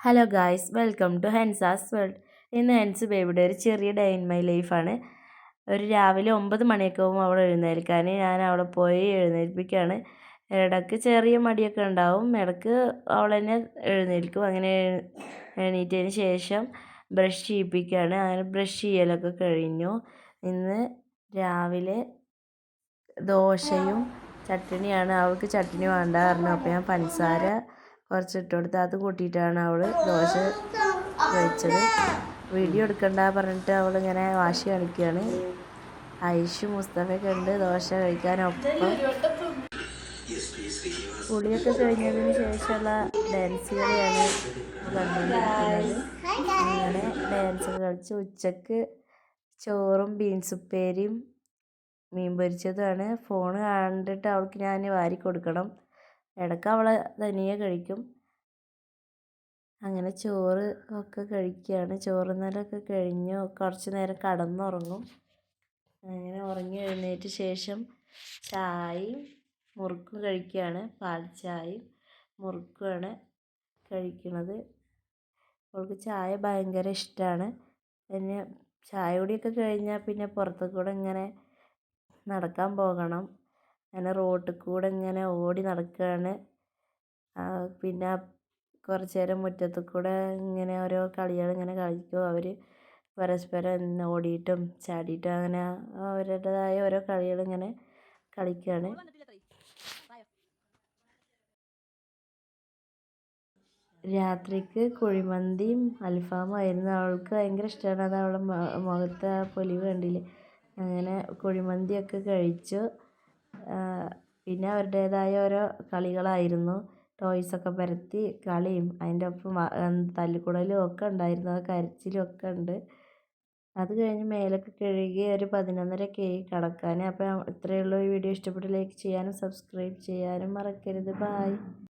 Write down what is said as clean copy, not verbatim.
Hello guys, welcome to Hensa's world. ഇന്ന് ഹെൻസ് ബേബിയുടെ ഒരു ചെറിയ ഡേ ഇൻ മൈ ലൈഫാണ്. ഒരു രാവിലെ 9 മണിയൊക്കെ ആകുമ്പോൾ അവൾ എഴുന്നേൽക്കാൻ ഞാൻ അവളെ പോയി എഴുന്നേൽപ്പിക്കുകയാണ്. ഇടയ്ക്ക് ചെറിയ മടിയൊക്കെ ഉണ്ടാവും, ഇടയ്ക്ക് അവൾ തന്നെ എഴുന്നേൽക്കും. അങ്ങനെ എണീറ്റതിന് ശേഷം ബ്രഷ് ചെയ്യിപ്പിക്കുകയാണ്. അങ്ങനെ ബ്രഷ് ചെയ്യലൊക്കെ കഴിഞ്ഞു. ഇന്ന് രാവിലെ ദോശയും ചട്നിയാണ്. അവൾക്ക് ചട്നി വേണ്ട പറഞ്ഞു. അപ്പോൾ ഞാൻ പഞ്ചസാര കുറച്ച് ഇട്ട് കൊടുത്ത് അത് കൂട്ടിയിട്ടാണ് അവൾ ദോശ കഴിച്ചത്. വീഡിയോ എടുക്കണ്ട പറഞ്ഞിട്ട് അവളിങ്ങനെ വാശി കാണിക്കുകയാണ്. ഐഷു മുസ്തഫയൊക്കെ ഉണ്ട് ദോശ കഴിക്കാനൊപ്പം. കുളിയൊക്കെ കഴിഞ്ഞതിന് ശേഷമുള്ള ഡാൻസ് കളിയാണ് കണ്ടുകൊണ്ടിരിക്കുന്നത്. അങ്ങനെ ഡാൻസൊക്കെ കളിച്ച് ഉച്ചക്ക് ചോറും ബീൻസ് ഉപ്പേരിയും മീൻ പൊരിച്ചതുമാണ്. ഫോൺ കണ്ടിട്ട് അവൾക്ക് ഞാൻ വാരി കൊടുക്കണം. ഇടയ്ക്ക് അവൾ തനിയെ കഴിക്കും. അങ്ങനെ ചോറ് ഒക്കെ കഴിക്കുകയാണ്. ചോറുന്നലൊക്കെ കഴിഞ്ഞു. കുറച്ച് നേരം കടന്നുറങ്ങും. അങ്ങനെ ഉറങ്ങി എഴുന്നേറ്റ ശേഷം ചായയും മുറുക്കും കഴിക്കുകയാണ്. പാൽ ചായയും മുറുക്കുമാണ് കഴിക്കുന്നത്. അവൾക്ക് ചായ ഭയങ്കര ഇഷ്ടമാണ്. പിന്നെ ചായ കുടിയൊക്കെ കഴിഞ്ഞാൽ പിന്നെ പുറത്തു കൂടെ ഇങ്ങനെ നടക്കാൻ പോകണം. അങ്ങനെ റോട്ടിൽ കൂടെ ഇങ്ങനെ ഓടി നടക്കുകയാണ്. പിന്നെ കുറച്ച് നേരം മുറ്റത്ത് കൂടെ ഇങ്ങനെ ഓരോ കളികൾ ഇങ്ങനെ കളിക്കും. അവർ പരസ്പരം ഓടിയിട്ടും ചാടിയിട്ടും അങ്ങനെ അവരുടേതായ ഓരോ കളികൾ ഇങ്ങനെ കളിക്കുകയാണ്. രാത്രിക്ക് കുഴിമന്തിയും അൽഫാമും ആയിരുന്നു. അവൾക്ക് ഭയങ്കര ഇഷ്ടമാണ്. അത് അവളുടെ മുഖത്തെ പൊലിവ് കണ്ടില്ലേ. അങ്ങനെ കുഴിമന്തിയൊക്കെ കഴിച്ചു. പിന്നെ അവരുടേതായ ഓരോ കളികളായിരുന്നു. ടോയ്സൊക്കെ പരത്തി കളിയും അതിൻ്റെ ഒപ്പം തല്ലിക്കൂടലും ഒക്കെ ഉണ്ടായിരുന്നു. കരച്ചിലും ഒക്കെ ഉണ്ട്. അത് കഴിഞ്ഞ് മേലൊക്കെ കഴുകി ഒരു 11:30 കിടക്കാൻ. അപ്പോൾ ഇത്രയേ ഉള്ളൂ. ഈ വീഡിയോ ഇഷ്ടപ്പെട്ട് ലൈക്ക് ചെയ്യാനും സബ്സ്ക്രൈബ് ചെയ്യാനും മറക്കരുത്. ബായ്.